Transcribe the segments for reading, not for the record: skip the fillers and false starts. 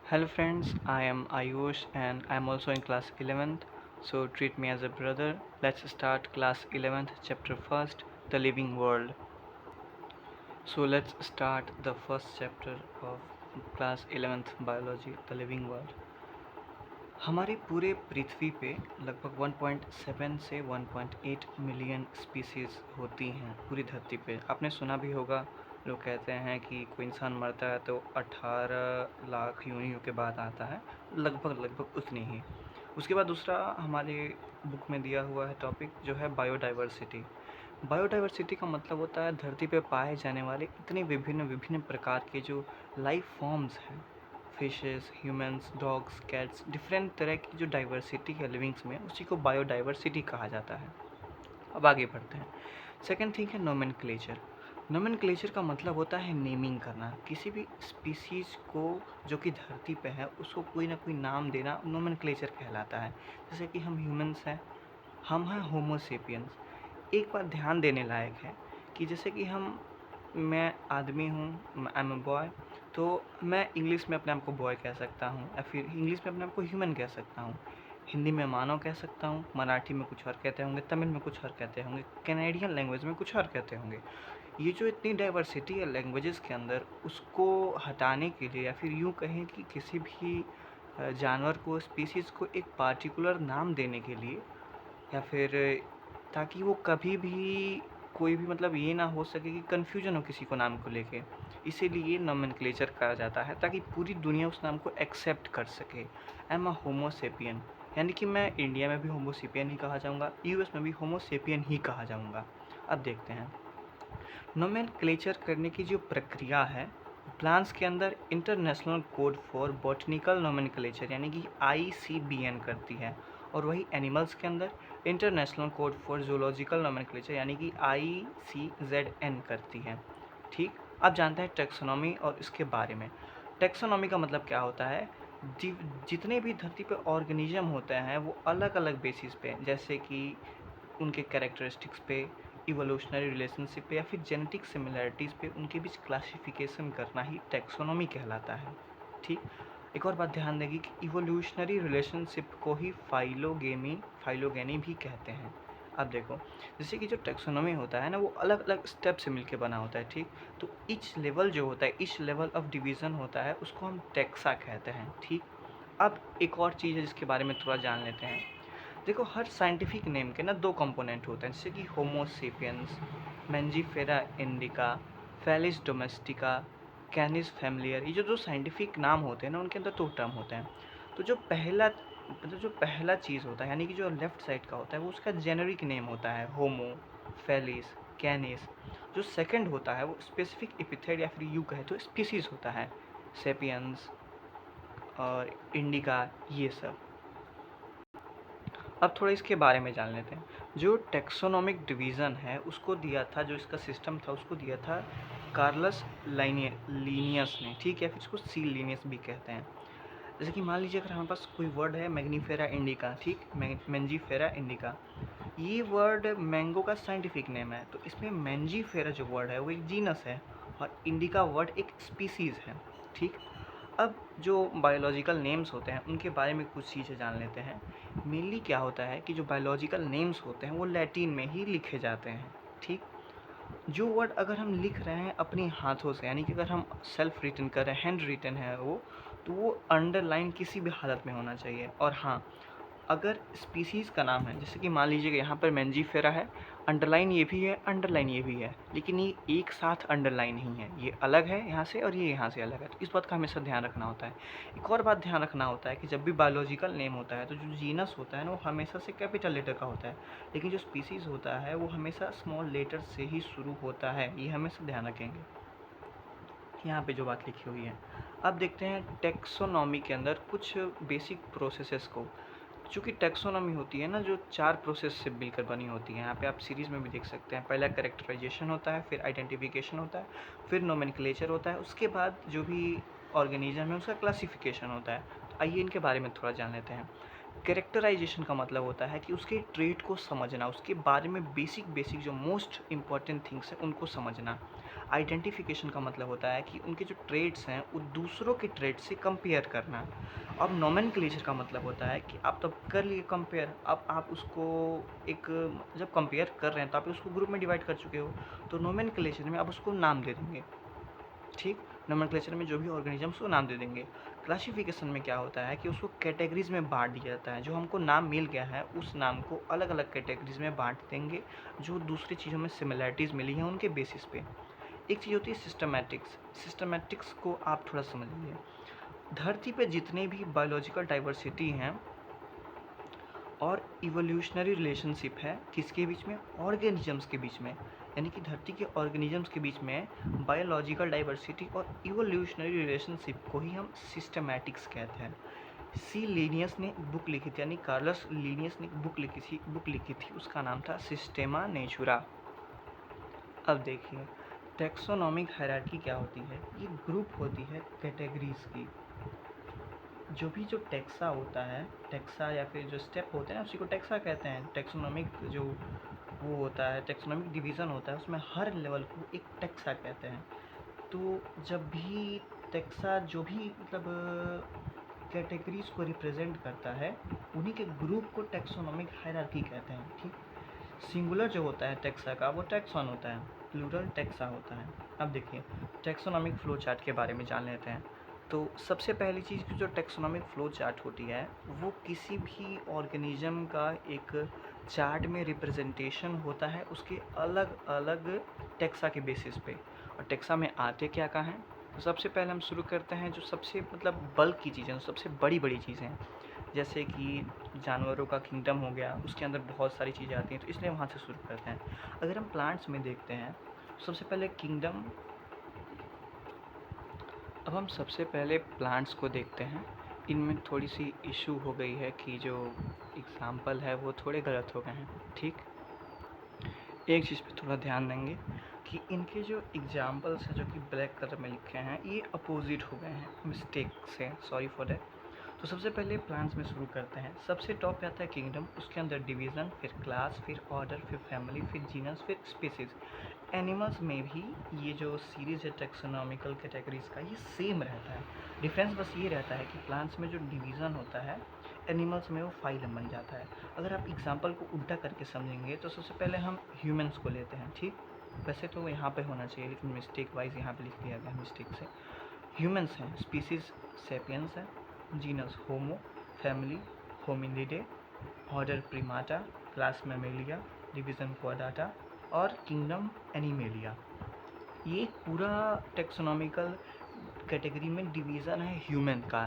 Hello friends, I am Ayush and I am also in class 11th. So treat me as a brother. Let's start class 11th chapter first, the living world. So let's start the first chapter of class 11th biology, the living world. हमारे पूरे पृथ्वी पे लगभग 1.7 से 1.8 million species होती हैं पूरी धरती पे। आपने सुना भी होगा, लोग कहते हैं कि कोई इंसान मरता है तो 18 लाख योनियों के बाद आता है, लगभग लगभग उतनी ही। उसके बाद दूसरा हमारे बुक में दिया हुआ है टॉपिक जो है बायोडाइवर्सिटी। बायोडाइवर्सिटी का मतलब होता है धरती पे पाए जाने वाले इतने विभिन्न विभिन्न प्रकार के जो लाइफ फॉर्म्स हैं, fishes, humans, dogs, cats, different तरह की जो डाइवर्सिटी है लिविंग्स में, उसी को बायोडाइवर्सिटी कहा जाता है। अब आगे बढ़ते हैं। सेकेंड थिंग है नोमेनक्लेचर। नोमेनक्लेचर का मतलब होता है नेमिंग करना। किसी भी स्पीसीज को जो कि धरती पे है उसको कोई ना कोई नाम देना नोमेनक्लेचर कहलाता है। जैसे कि हम ह्यूमंस हैं, हम हैं होमोसेपियंस। एक बात ध्यान देने लायक है कि जैसे कि मैं आदमी हूँ, आई एम अ बॉय, तो मैं इंग्लिश में अपने आप को बॉय कह सकता हूँ या फिर इंग्लिश में अपने आप को ह्यूमन कह सकता हूँ। हिंदी में मानव कह सकता हूँ, मराठी में कुछ और कहते होंगे, तमिल में कुछ और कहते होंगे, कैनेडियन लैंग्वेज में कुछ और कहते होंगे। ये जो इतनी डाइवर्सिटी है लैंग्वेजेस के अंदर, उसको हटाने के लिए या फिर यूँ कहें कि किसी भी जानवर को, स्पीसीज़ को एक पार्टिकुलर नाम देने के लिए, या फिर ताकि वो कभी भी कोई भी मतलब ये ना हो सके कि कन्फ्यूजन हो किसी को नाम को लेके, इसीलिए नोमेनक्लेचर कहा जाता है ताकि पूरी दुनिया उस नाम को एक्सेप्ट कर सके। आई एम अ होमोसेपियन, यानी कि मैं इंडिया में भी होमोसेपियन ही कहा जाऊँगा, यूएस में भी होमोसेपियन ही कहा जाऊँगा। अब देखते हैं नोमेनक्लेचर करने की जो प्रक्रिया है। प्लांट्स के अंदर international code for botanical nomenclature यानी कि ICBN करती है, और वही एनिमल्स के अंदर international code for zoological nomenclature यानी कि ICZN करती है। ठीक, अब जानते हैं टेक्सोनॉमी और इसके बारे में। टेक्सोनॉमी का मतलब क्या होता है? जितने भी धरती पे ऑर्गेनिज्म होते हैं वो अलग अलग बेसिस पे, जैसे कि उनके कैरेक्टरिस्टिक्स पे, इवोल्यूशनरी रिलेशनशिप पे या फिर जेनेटिक सिमिलैरिटीज़ पे उनके बीच क्लासिफिकेशन करना ही टैक्सोनॉमी कहलाता है। ठीक, एक और बात ध्यान देगी कि इवोल्यूशनरी रिलेशनशिप को ही फाइलोगेनी भी कहते हैं। अब देखो, जैसे कि जो टैक्सोनॉमी होता है ना, वो अलग अलग स्टेप से मिलके बना होता है। ठीक, तो ईच लेवल जो होता है, ईच लेवल ऑफ डिवीज़न होता है, उसको हम टैक्सा कहते हैं। ठीक, अब एक और चीज़ है जिसके बारे में थोड़ा जान लेते हैं। देखो, हर साइंटिफिक नेम के ना दो कंपोनेंट होते हैं, जैसे कि Homo sapiens, Mangifera indica, Felis domestica, Canis familiar. ये जो दो साइंटिफिक नाम होते हैं ना, उनके अंदर दो टर्म होते हैं। तो जो पहला चीज़ होता है, यानी कि जो लेफ्ट साइड का होता है, वो उसका जेनरिक नेम होता है, होमो, फेलिस, कैनिस। जो सेकंड होता है वो स्पेसिफिक एपिथेट या फिर यू कहे तो स्पीसीज होता है, सेपियंस और इंडिका, ये सब। अब थोड़ा इसके बारे में जान लेते हैं। जो टैक्सोनॉमिक डिवीज़न है उसको दिया था, जो इसका सिस्टम था उसको दिया था कार्लस लीनियस ने। ठीक है, फिर इसको सी लीनियस भी कहते हैं। जैसे कि मान लीजिए अगर हमारे पास कोई वर्ड है मैग्नीफेरा इंडिका, ठीक, मैंजीफेरा इंडिका, ये वर्ड मैंगो का साइंटिफिक नेम है। तो इसमें मैंजीफेरा जो वर्ड है वो एक जीनस है और इंडिका वर्ड एक स्पीसीज़ है। ठीक, अब जो बायोलॉजिकल नेम्स होते हैं उनके बारे में कुछ चीज़ें जान लेते हैं। मेनली क्या होता है कि जो बायोलॉजिकल नेम्स होते हैं वो लैटिन में ही लिखे जाते हैं। ठीक, जो वर्ड अगर हम लिख रहे हैं अपनी हाथों से, यानी कि अगर हम सेल्फ रिटन कर रहे हैं, हैंड रिटन है वो, तो वो अंडरलाइन किसी भी हालत में होना चाहिए। और हाँ, अगर स्पीसीज़ का नाम है, जैसे कि मान लीजिए कि यहाँ पर मैंजीफेरा है, अंडरलाइन ये भी है, अंडरलाइन ये भी है, लेकिन ये एक साथ अंडरलाइन नहीं है, ये अलग है यहाँ से और ये यहाँ से अलग है। तो इस बात का हमेशा ध्यान रखना होता है। एक और बात ध्यान रखना होता है कि जब भी बायोलॉजिकल नेम होता है तो जो जीनस होता है ना, वो हमेशा से कैपिटल लेटर का होता है, लेकिन जो स्पीसीज़ होता है वो हमेशा स्मॉल लेटर से ही शुरू होता है। ये हमेशा ध्यान रखेंगे, यहाँ पे जो बात लिखी हुई है। अब देखते हैं टेक्सोनॉमी के अंदर कुछ बेसिक प्रोसेसेस को। चूँकि टैक्सोनॉमी होती है ना, जो 4 प्रोसेस से मिलकर बनी होती है। यहाँ पे आप सीरीज़ में भी देख सकते हैं। पहला कैरेक्टराइजेशन होता है, फिर आइडेंटिफिकेशन होता है, फिर नोमेनक्लेचर होता है, उसके बाद जो भी ऑर्गेनिज्म है उसका क्लासिफिकेशन होता है। तो आइए इनके बारे में थोड़ा जान लेते हैं। कैरेक्टराइजेशन का मतलब होता है कि उसके ट्रेट को समझना, उसके बारे में बेसिक जो मोस्ट इम्पॉर्टेंट थिंग्स हैं उनको समझना। आइडेंटिफिकेशन का मतलब होता है कि उनके जो ट्रेड्स हैं वो दूसरों के ट्रेड से कंपेयर करना। अब नोमेनक्लेचर का मतलब होता है कि आप तब कर लिए कंपेयर, अब आप उसको एक जब कंपेयर कर रहे हैं तो आप उसको ग्रुप में डिवाइड कर चुके हो, तो नोमेनक्लेचर में आप उसको नाम दे देंगे। ठीक, नोमेनक्लेचर में जो भी ऑर्गेनिजम्स को नाम दे देंगे। क्लासिफिकेशन में क्या होता है कि उसको कैटेगरीज में बांट दिया जाता है। जो हमको नाम मिल गया है उस नाम को अलग अलग कैटेगरीज में बांट देंगे, जो दूसरी चीज़ों में सिमिलैरिटीज़ मिली हैं उनके बेसिस पे। एक चीज़ होती है सिस्टमैटिक्स। सिस्टमैटिक्स को आप थोड़ा समझ लीजिए। धरती पे जितने भी बायोलॉजिकल डाइवर्सिटी हैं और इवोल्यूशनरी रिलेशनशिप है किसके बीच में, ऑर्गेनिजम्स के बीच में, यानी कि धरती के ऑर्गेनिजम्स के बीच में बायोलॉजिकल डाइवर्सिटी और इवोल्यूशनरी रिलेशनशिप को ही हम सिस्टमैटिक्स कहते हैं। सी लीनियस ने एक बुक लिखी थी, यानी कार्लस लीनियस ने एक बुक लिखी थी, उसका नाम था सिस्टेमा नेचुरा। अब देखिए टैक्सोनॉमिक हायरार्की क्या होती है, ये ग्रुप होती है कैटेगरीज की। जो टैक्सा होता है, टैक्सा या फिर जो स्टेप होते हैं उसी को टैक्सा कहते हैं। टैक्सोनॉमिक जो वो होता है, टैक्सोनॉमिक डिवीज़न होता है, उसमें हर लेवल को एक टैक्सा कहते हैं। तो जब भी टैक्सा जो भी मतलब कैटेगरीज को रिप्रेजेंट करता है उन्हीं के ग्रुप को टैक्सोनॉमिक हायरार्की कहते हैं। ठीक, सिंगुलर जो होता है टैक्सा का वो टैक्सॉन होता है, प्लूरल टैक्सा होता है। अब देखिए टैक्सोनॉमिक फ्लो चार्ट के बारे में जान लेते हैं। तो सबसे पहली चीज़ की जो टैक्सोनॉमिक फ्लो चार्ट होती है वो किसी भी ऑर्गेनिज्म का एक चार्ट में रिप्रेजेंटेशन होता है उसके अलग अलग टैक्सा के बेसिस पे। और टैक्सा में आते क्या कहाँ हैं, तो सबसे पहले हम शुरू करते हैं जो सबसे मतलब बल्क की चीज़ें, सबसे बड़ी बड़ी चीज़ें, जैसे कि जानवरों का किंगडम हो गया, उसके अंदर बहुत सारी चीज़ें आती हैं, तो इसलिए वहाँ से शुरू करते हैं। अगर हम प्लांट्स में देखते हैं सबसे पहले किंगडम, अब हम सबसे पहले प्लांट्स को देखते हैं। इनमें थोड़ी सी इशू हो गई है कि जो एग्ज़ाम्पल है वो थोड़े गलत हो गए हैं। ठीक, एक चीज़ पे थोड़ा ध्यान देंगे कि इनके जो एग्जाम्पल्स हैं जो कि ब्लैक कलर में लिखे हैं ये अपोजिट हो गए हैं मिस्टेक से, सॉरी फॉर दैट। तो सबसे पहले प्लांट्स में शुरू करते हैं। सबसे टॉप पे आता है किंगडम, उसके अंदर डिवीज़न, फिर क्लास, फिर ऑर्डर, फिर फैमिली, फिर जीनस, फिर स्पीसीज। एनिमल्स में भी ये जो सीरीज है टैक्सोनॉमिकल कैटेगरीज का ये सेम रहता है। डिफरेंस बस ये रहता है कि प्लांट्स में जो डिवीज़न होता है एनिमल्स में वो फाइलम बन जाता है। अगर आप एग्जाम्पल को उल्टा करके समझेंगे तो सबसे पहले हम ह्यूमंस को लेते हैं। ठीक, वैसे तो यहाँ पे होना चाहिए लेकिन मिस्टेक वाइज यहाँ पे लिख दिया गया मिस्टेक से। ह्यूमंस हैं, स्पीसीज सेपियंस है, genus Homo, family Hominidae, order Primata, class Mammalia, division Quadrata और किंगडम एनिमेलिया। ये पूरा टेक्सोनॉमिकल कैटेगरी में डिवीज़न है ह्यूमन का।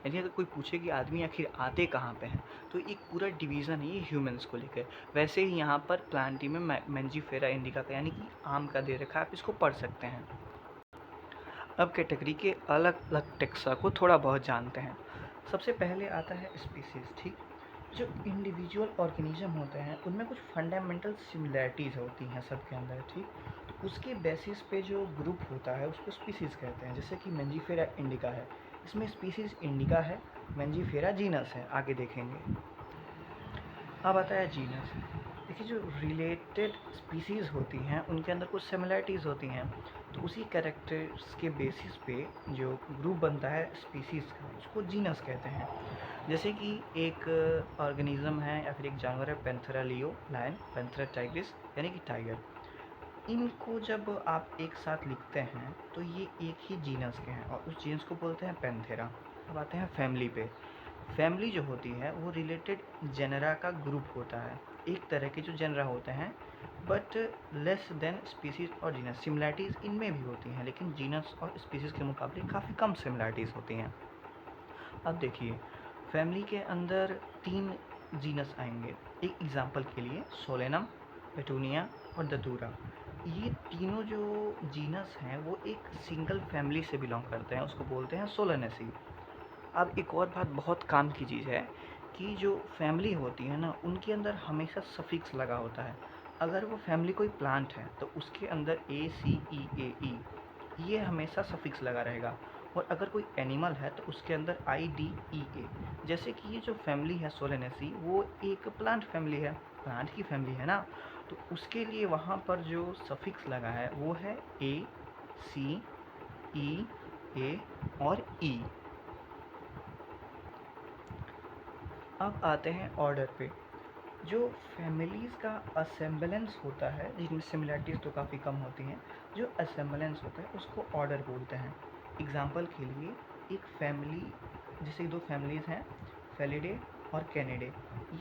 यानी अगर कोई पूछे कि आदमी आखिर आते कहाँ पे हैं तो एक पूरा डिवीज़न है ये ह्यूमंस को लेकर। वैसे ही यहाँ पर प्लांटी में मैंजीफेरा इंडिका का यानी कि आम का दे रखा है, आप इसको पढ़ सकते हैं। अब कैटेगरी के अलग अलग टेक्सा को थोड़ा बहुत जानते हैं। सबसे पहले आता है स्पीसीज। ठीक, जो इंडिविजुअल ऑर्गेनिज्म होते हैं उनमें कुछ फंडामेंटल सिमिलैरिटीज़ होती हैं सबके अंदर। ठीक, तो उसके बेसिस पे जो ग्रुप होता है उसको स्पीसीज कहते हैं। जैसे कि मैंजीफेरा इंडिका है, इसमें स्पीसीज इंडिका है, मैंजीफेरा जीनस है, आगे देखेंगे। अब आता है जीनस। देखिए जो रिलेटेड स्पीसीज़ होती हैं उनके अंदर कुछ सिमिलैरिटीज़ होती हैं, तो उसी कैरेक्टर्स के बेसिस पे जो ग्रुप बनता है स्पीसीज़ का उसको जीनस कहते हैं। जैसे कि एक ऑर्गेनिज्म है या फिर एक जानवर है Panthera leo lion, Panthera tigris यानी कि टाइगर। इनको जब आप एक साथ लिखते हैं तो ये एक ही जीनस के हैं और उस जीनस को बोलते हैं पैंथेरा। अब आते हैं फैमिली पे। फैमिली जो होती है वो रिलेटेड जेनरा का ग्रुप होता है। एक तरह के जो जेनरा होते हैं बट लेस देन स्पीसीज और जीनस। सिमिलैरिटीज़ इनमें भी होती हैं लेकिन जीनस और स्पीसीज के मुकाबले काफ़ी कम सिमिलैरिटीज़ होती हैं। अब देखिए फैमिली के अंदर 3 जीनस आएंगे। एक एग्जांपल के लिए सोलेनम, पेटूनिया और दतूरा। ये तीनों जो जीनस हैं वो एक सिंगल फैमिली से बिलोंग करते हैं, उसको बोलते हैं सोलेनेसी। अब एक और बात बहुत काम की चीज़ है कि जो फैमिली होती है ना उनके अंदर हमेशा सफिक्स लगा होता है। अगर वो फैमिली कोई प्लांट है तो उसके अंदर ACEAE ये हमेशा सफिक्स लगा रहेगा। और अगर कोई एनिमल है तो उसके अंदर IDEA। जैसे कि ये जो फैमिली है सोलेनेसी वो एक प्लांट फैमिली है, प्लांट की फैमिली है ना, तो उसके लिए वहाँ पर जो सफिक्स लगा है वो है A C, E, A और E। अब आते हैं ऑर्डर पे। जो फैमिलीज़ का असेंबलेंस होता है, जिनमें सिमिलैरिटीज़ तो काफ़ी कम होती हैं, जो असेंबलेंस होता है उसको ऑर्डर बोलते हैं। एग्जांपल के लिए एक फैमिली, जैसे दो फैमिलीज़ हैं, फेलिडे और कैनिडे,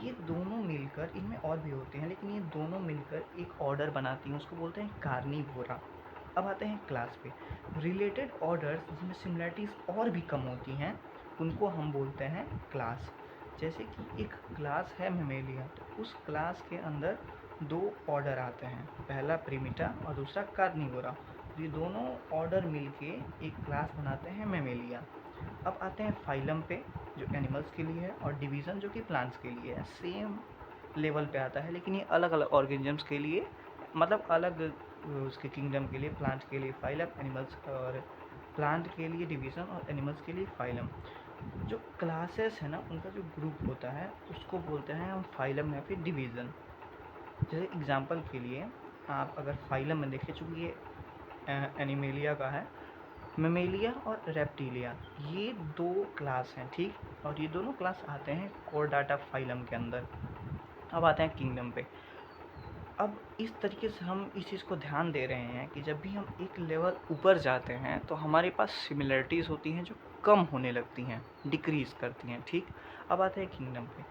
ये दोनों मिलकर, इनमें और भी होते हैं लेकिन ये दोनों मिलकर एक ऑर्डर बनाती हैं, उसको बोलते हैं कार्निवोरा। अब आते हैं क्लास पे। रिलेटेड ऑर्डर्स जिनमें सिमिलैरिटीज़ और भी कम होती हैं उनको हम बोलते हैं क्लास। जैसे कि एक क्लास है मेमेलिया, तो उस क्लास के अंदर दो ऑर्डर आते हैं, पहला प्रिमिटा और दूसरा कार्निवोरा। ये दोनों ऑर्डर मिलके एक क्लास बनाते हैं मेमेलिया। अब आते हैं फाइलम पे, जो एनिमल्स के लिए है, और डिवीज़न जो कि प्लांट्स के लिए है। सेम लेवल पे आता है लेकिन ये अलग अलग ऑर्गेनिजम्स के लिए, मतलब अलग उसके किंगडम के लिए, प्लांट के लिए फाइलम, एनिमल्स और प्लांट के लिए डिवीज़न और एनिमल्स के लिए फाइलम। जो क्लासेस है ना, उनका जो ग्रुप होता है उसको बोलते हैं हम फाइलम या फिर डिवीज़न। जैसे एग्जांपल के लिए आप अगर फाइलम में देखें, चूँकि ये एनिमेलिया का है, मेमेलिया और रेप्टिलिया, ये दो क्लास हैं, ठीक, और ये दोनों क्लास आते हैं कोर्डाटा फाइलम के अंदर। अब आते हैं किंगडम पे। अब इस तरीके से हम इस चीज़ को ध्यान दे रहे हैं कि जब भी हम एक लेवल ऊपर जाते हैं तो हमारे पास सिमिलरिटीज़ होती हैं जो कम होने लगती हैं, डिक्रीज़ करती हैं, ठीक। अब आते हैं किंगडम पे।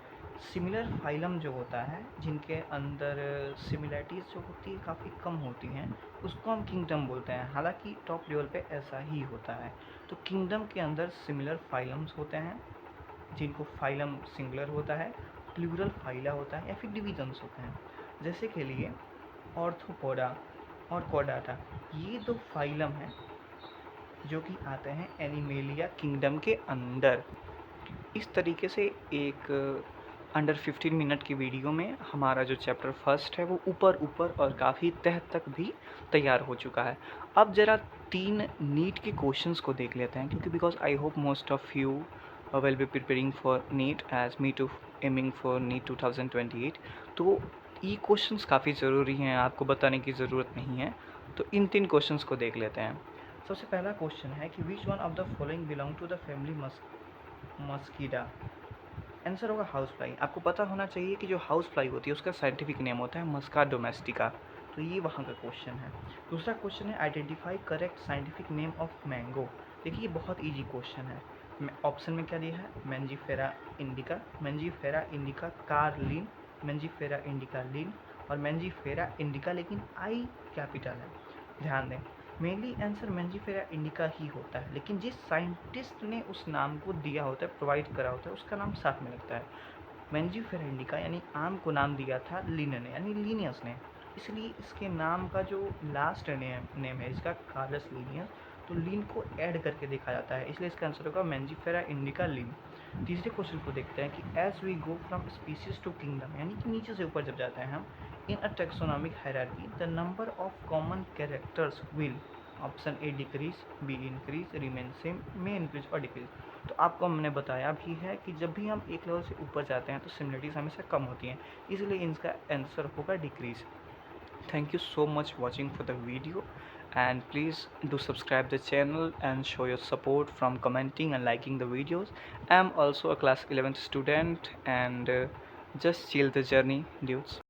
सिमिलर फाइलम जो होता है, जिनके अंदर सिमिलरिटीज़ जो होती है काफ़ी कम होती हैं, उसको हम किंगडम बोलते हैं। हालांकि टॉप लेवल पे ऐसा ही होता है। तो किंगडम के अंदर सिमिलर फाइलम्स होते हैं, जिनको फाइलम सिंगुलर होता है, प्लूरल फाइला होता है, या फिर डिवीजन्स होते हैं। जैसे के लिए ऑर्थोपोडा और कोडाटा, ये दो फाइलम हैं जो कि आते हैं एनिमेलिया किंगडम के अंदर। इस तरीके से एक अंडर 15 मिनट की वीडियो में हमारा जो चैप्टर फर्स्ट है वो ऊपर ऊपर और काफ़ी तह तक भी तैयार हो चुका है। अब ज़रा 3 नीट के क्वेश्चंस को देख लेते हैं, क्योंकि because I hope most of you will be preparing for NEET as me too aiming for NEET 2028। तो ये क्वेश्चंस काफ़ी ज़रूरी हैं, आपको बताने की ज़रूरत नहीं है। तो इन 3 क्वेश्चंस को देख लेते हैं। सबसे पहला क्वेश्चन है कि which one of the following belong to the family Muscidae. Answer होगा हाउस फ्लाई। आपको पता होना चाहिए कि जो हाउस फ्लाई होती है उसका साइंटिफिक नेम होता है मस्का डोमेस्टिका। तो ये वहाँ का क्वेश्चन है। दूसरा क्वेश्चन है identify correct scientific name of mango. देखिए ये बहुत इजी क्वेश्चन है। ऑप्शन में क्या दिया है, Mangifera indica, Mangifera indica Carlin, Mangifera indica लिन और मैंजीफेरा इंडिका, लेकिन आई कैपिटल है। ध्यान दें, मेनली आंसर मैंजीफेरा इंडिका ही होता है, लेकिन जिस साइंटिस्ट ने उस नाम को दिया होता है, प्रोवाइड करा होता है, उसका नाम साथ में लगता है। मैंजीफेरा इंडिका यानी आम को नाम दिया था लिन ने, यानी लीनियस ने, इसलिए इसके नाम का जो लास्ट नेम है इसका कार्लस लीनियस, तो लिन को ऐड करके देखा जाता है, इसलिए इसका आंसर होगा मैंजीफेरा इंडिका लिन। तीसरे क्वेश्चन को देखते हैं कि as we go from species to kingdom, यानी कि नीचे से ऊपर जब जाते हैं हम, in a taxonomic hierarchy the number of common characters will, option A decrease, B increase, remain same, में इंक्रीज और डिक्रीज। तो आपको हमने बताया भी है कि जब भी हम एक लेवल से ऊपर जाते हैं तो सिमिलरिटीज हमेशा कम होती हैं, इसलिए इनका आंसर होगा decrease. Thank you so much watching for the video, and please do subscribe the channel and show your support from commenting and liking the videos. I am also a class 11th student, and just chill the journey, dudes.